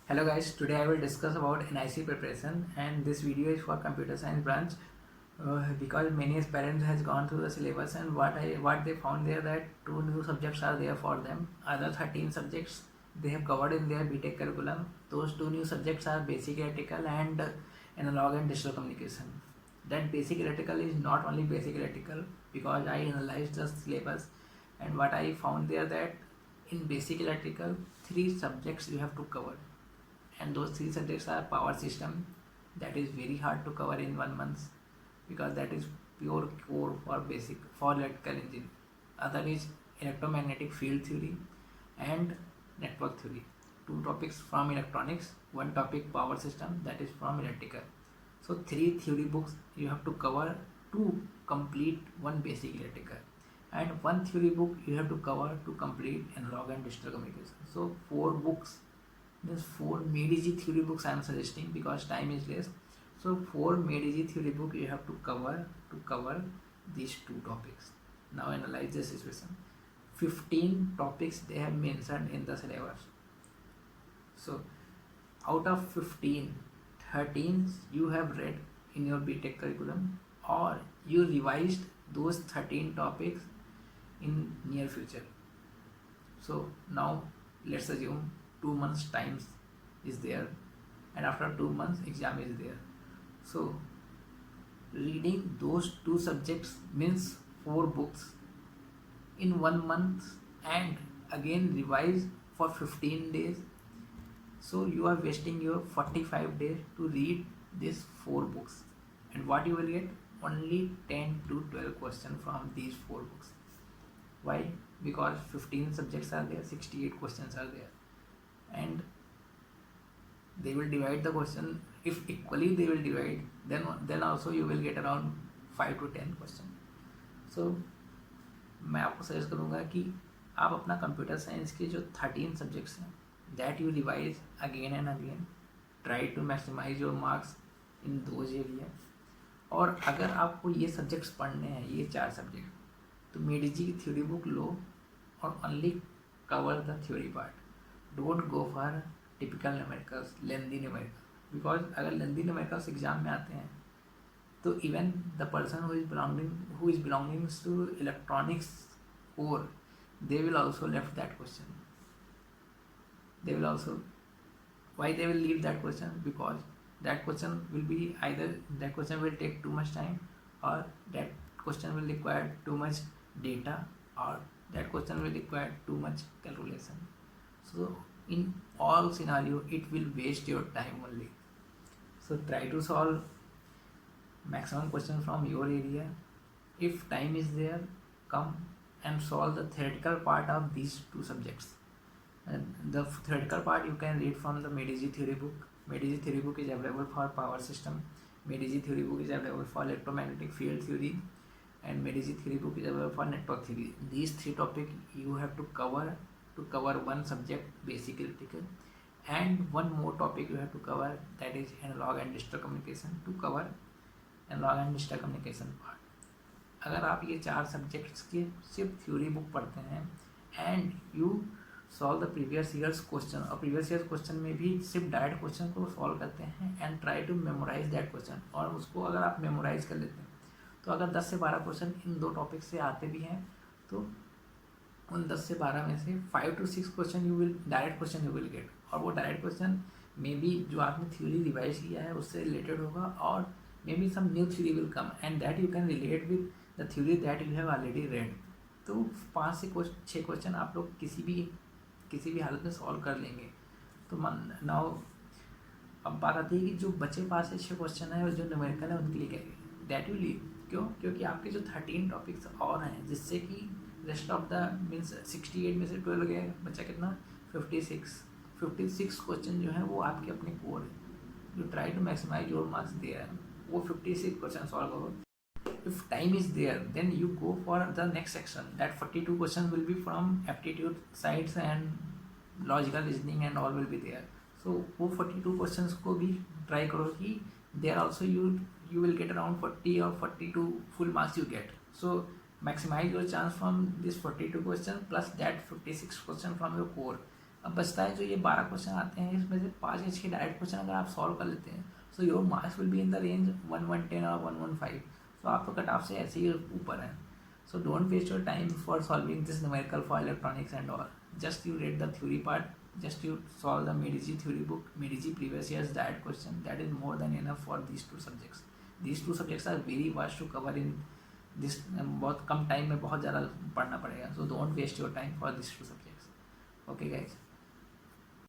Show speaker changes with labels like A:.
A: Hello guys, today I will discuss about NIC preparation and this video is for computer science branch because many parents has gone through the syllabus and what they found there that two new subjects are there for them. Other 13 subjects they have covered in their BTech curriculum. Those two new subjects are basic electrical and analog and digital communication. That basic electrical is not only basic electrical because I analyzed the syllabus and what I found there that in basic electrical three subjects you have to cover, and those three subjects are power system, that is very hard to cover in 1 month because that is pure core for basic for electrical engineering. Other is electromagnetic field theory and network theory, two topics from electronics, one topic power system, that is from electrical. So three theory books you have to cover to complete one basic electrical, and one theory book you have to cover to complete analog and digital communication. So four books means four made-easy theory books I am suggesting because time is less. So four made-easy theory book you have to cover these two topics. Now analyze the situation. 15 topics they have mentioned in the syllabus. So out of 15, 13 you have read in your BTech curriculum or you revised those 13 topics in near future. So now let's assume 2 months time is there and after 2 months exam is there. So reading those two subjects means four books in 1 month and again revise for 15 days. So you are wasting your 45 days to read these four books, and what you will get only 10 to 12 questions from these four books. Why? Because 15 subjects are there, 68 questions are there, and they will divide the question. If equally they will divide, then also you will get around 5 to 10 question. So मैं आपको suggest करूँगा कि आप अपना computer science के जो 13 subjects हैं that you revise again and again, try to maximise your marks in those area. और अगर आपको ये सब्जेक्ट्स पढ़ने हैं, ये 4 सब्जेक्ट, तो मेडिजी की थ्योरी बुक लो और only cover the theory part. Don't go for typical numericals, lengthy numerical, because अगर लेंदी न्यूमेरिकल्स एग्जाम में आते हैं तो even the person who is belonging to electronics core, they will also left that question. They will also, why they will leave that question? Because that question will be either that question will take too much time, or that question will require too much data, or that question will require too much calculation. So in all scenario it will waste your time only. So try to solve maximum question from your area. If time is there, come and solve the theoretical part of these two subjects. And the theoretical part you can read from the Medici theory book. Medici theory book is available for power system. Medici theory book is available for electromagnetic field theory, and Medici theory book is available for network theory. These three topics you have to cover one subject, basic electrical, and one more topic you have to cover, that is analog and digital communication, to cover analog and digital communication part. अगर आप ये 4 subjects के सिर्फ theory book पढ़ते हैं and you solve the previous years question, और previous years question में भी सिर्फ डायरेक्ट क्वेश्चन को सॉल्व करते हैं and try to memorise that question, और उसको अगर आप मेमोराइज कर लेते हैं तो अगर 10 से 12 क्वेश्चन इन दो टॉपिक से आते भी हैं तो उन 10 से 12 में से 5 to 6 question you will direct question you will get, और वो डायरेक्ट क्वेश्चन मे बी जो आपने थ्योरी रिवाइज किया है उससे रिलेटेड होगा, और may be some new theory will come and that you can relate with the theory that you have already read. तो 5 से 6 क्वेश्चन आप लोग किसी भी हालत में सॉल्व कर लेंगे. तो नाउ अब बात आती है कि जो बचे 5 से 6 क्वेश्चन है जो न्यूमेरिकल है उनके लिए क्या है, दैट यू लीव. क्यों? क्योंकि आपके जो 13 टॉपिक्स और हैं जिससे कि रेस्ट ऑफ द मीन्स 68 में से 12 गए, बचा कितना 56 क्वेश्चन जो है वो आपके अपने कोर है. You try to maximise your marks there, वो 56 क्वेश्चन सॉल्व करो. If time is there, then you go for the next section. That 42 questions will be from aptitude sides and logical reasoning and all will be there. So वो 42 questions को भी try करो कि there also you will get around 40 or 42 full marks you get. So maximize your chance from this 42 question plus that 56 question from your core. अब बचता है जो ये 12 क्वेश्चन आते हैं, इसमें से 5 या 6 डायरेक्ट क्वेश्चन अगर आप सॉल्व कर लेते हैं, so your marks will be in the range 1110 और 115. सो आप तो कट ऑफ से ऐसे ही ऊपर हैं. So don't waste your time for solving this numerical for electronics and all. Just you read the theory part, just you solve the Medici theory book, Medici previous year's direct question. That is more than enough for these two subjects. These two subjects are very vast to cover in this बहुत कम time में बहुत ज़्यादा पढ़ना पड़ेगा. So don't waste your time for these two subjects. Okay guys.